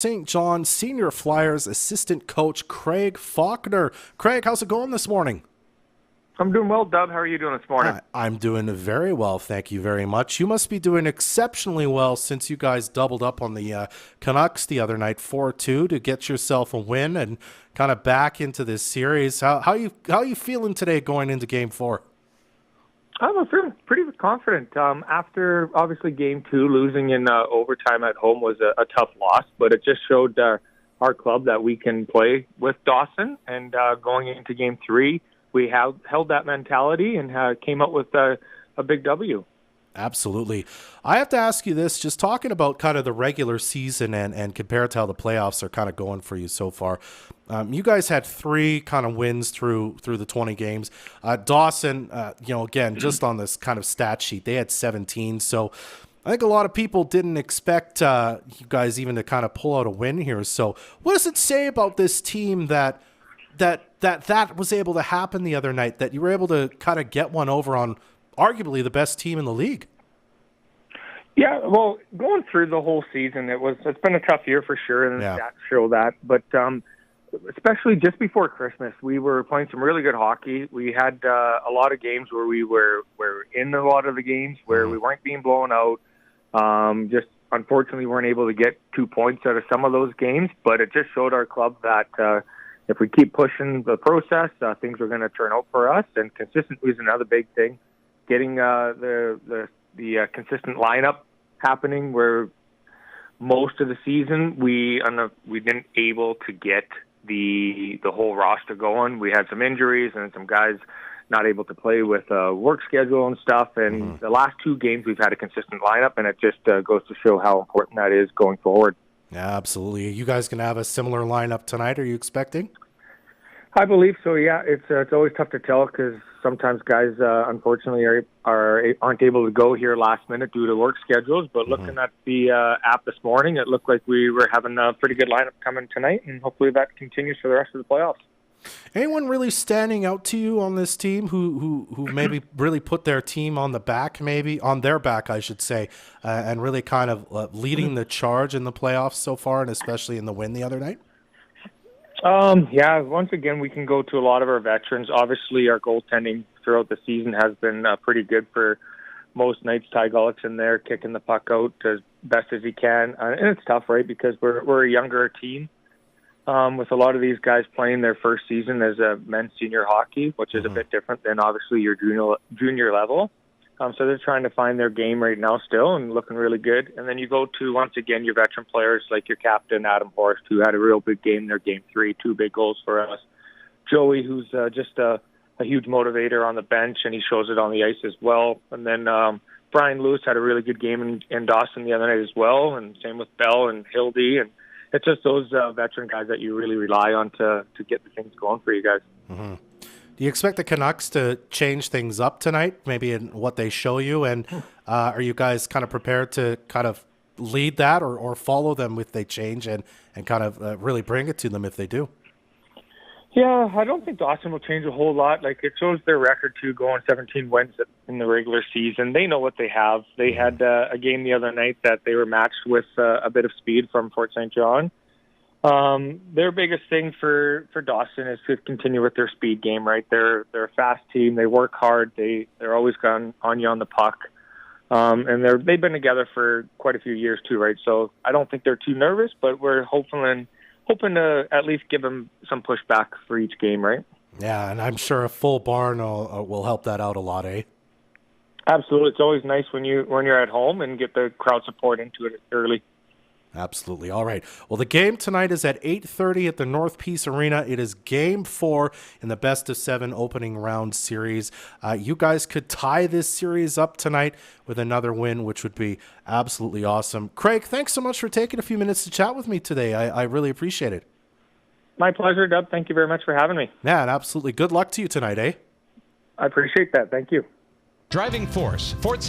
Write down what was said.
St. John Senior Flyers assistant coach Craig Faulkner. Craig, how's it going this morning? I'm doing well, Dub. How are you doing this morning? I'm doing very well, thank you very much. You must be doing exceptionally well since you guys doubled up on the Canucks the other night, 4-2, to get yourself a win and kind of back into this series. How you feeling today going into Game 4? I'm feeling pretty confident. After, obviously, Game 2, losing in overtime at home was a tough loss, but it just showed our club that we can play with Dawson, and going into Game 3, we held that mentality and came up with a big W. Absolutely. I have to ask you this, just talking about kind of the regular season and compared to how the playoffs are kind of going for you so far. You guys had 3 kind of wins through the 20 games. Dawson, again, just on this kind of stat sheet, they had 17. So I think a lot of people didn't expect you guys even to kind of pull out a win here. So what does it say about this team that was able to happen the other night, that you were able to kind of get one over on arguably the best team in the league? Yeah, well, going through the whole season, it's been a tough year for sure, and the stats show that. But especially just before Christmas, we were playing some really good hockey. We had a lot of games where we were in a lot of the games where we weren't being blown out. Just unfortunately weren't able to get 2 points out of some of those games, but it just showed our club that if we keep pushing the process, things are going to turn out for us. And consistency is another big thing. Getting the consistent lineup happening, where most of the season we didn't able to get the whole roster going. We had some injuries and some guys not able to play with work schedule and stuff. And the last 2 games we've had a consistent lineup, and it just goes to show how important that is going forward. Yeah, absolutely. You guys going to have a similar lineup tonight, are you expecting? I believe so, yeah. It's always tough to tell because sometimes guys, unfortunately, aren't able to go here last minute due to work schedules. But looking at the app this morning, it looked like we were having a pretty good lineup coming tonight, and hopefully that continues for the rest of the playoffs. Anyone really standing out to you on this team who maybe really put their team on their back, I should say, and really kind of leading the charge in the playoffs so far, and especially in the win the other night? Yeah, once again, we can go to a lot of our veterans. Obviously, our goaltending throughout the season has been pretty good for most nights. Ty Gullick's in there kicking the puck out as best as he can. And it's tough, right, because we're a younger team with a lot of these guys playing their first season as a men's senior hockey, which is a bit different than obviously your junior level. So they're trying to find their game right now still and looking really good. And then you go to, once again, your veteran players like your captain, Adam Horst, who had a real big game in their Game 3, 2 big goals for us. Joey, who's just a huge motivator on the bench, and he shows it on the ice as well. And then Brian Lewis had a really good game in Dawson the other night as well, and same with Bell and Hildy. And it's just those veteran guys that you really rely on to get the things going for you guys. Mm-hmm. Do you expect the Canucks to change things up tonight, maybe in what they show you? And are you guys kind of prepared to kind of lead that or follow them if they change and kind of really bring it to them if they do? Yeah, I don't think Dawson will change a whole lot. Like, it shows their record, too, going 17 wins in the regular season. They know what they have. They had a game the other night that they were matched with a bit of speed from Fort St. John. Their biggest thing for Dawson is to continue with their speed game, right? They're a fast team. They work hard. They're always on you on the puck. And they've been together for quite a few years too, right? So I don't think they're too nervous, but we're hoping to at least give them some pushback for each game, right? Yeah, and I'm sure a full barn will help that out a lot, eh? Absolutely. It's always nice when you're at home and get the crowd support into it early. Absolutely. All right. Well, the game tonight is at 8:30 at the North Peace Arena. It is Game 4 in the best-of-7 opening round series. You guys could tie this series up tonight with another win, which would be absolutely awesome. Craig, thanks so much for taking a few minutes to chat with me today. I really appreciate it. My pleasure, Dub. Thank you very much for having me. Yeah, and absolutely. Good luck to you tonight, eh? I appreciate that. Thank you. Driving Force, Fort St.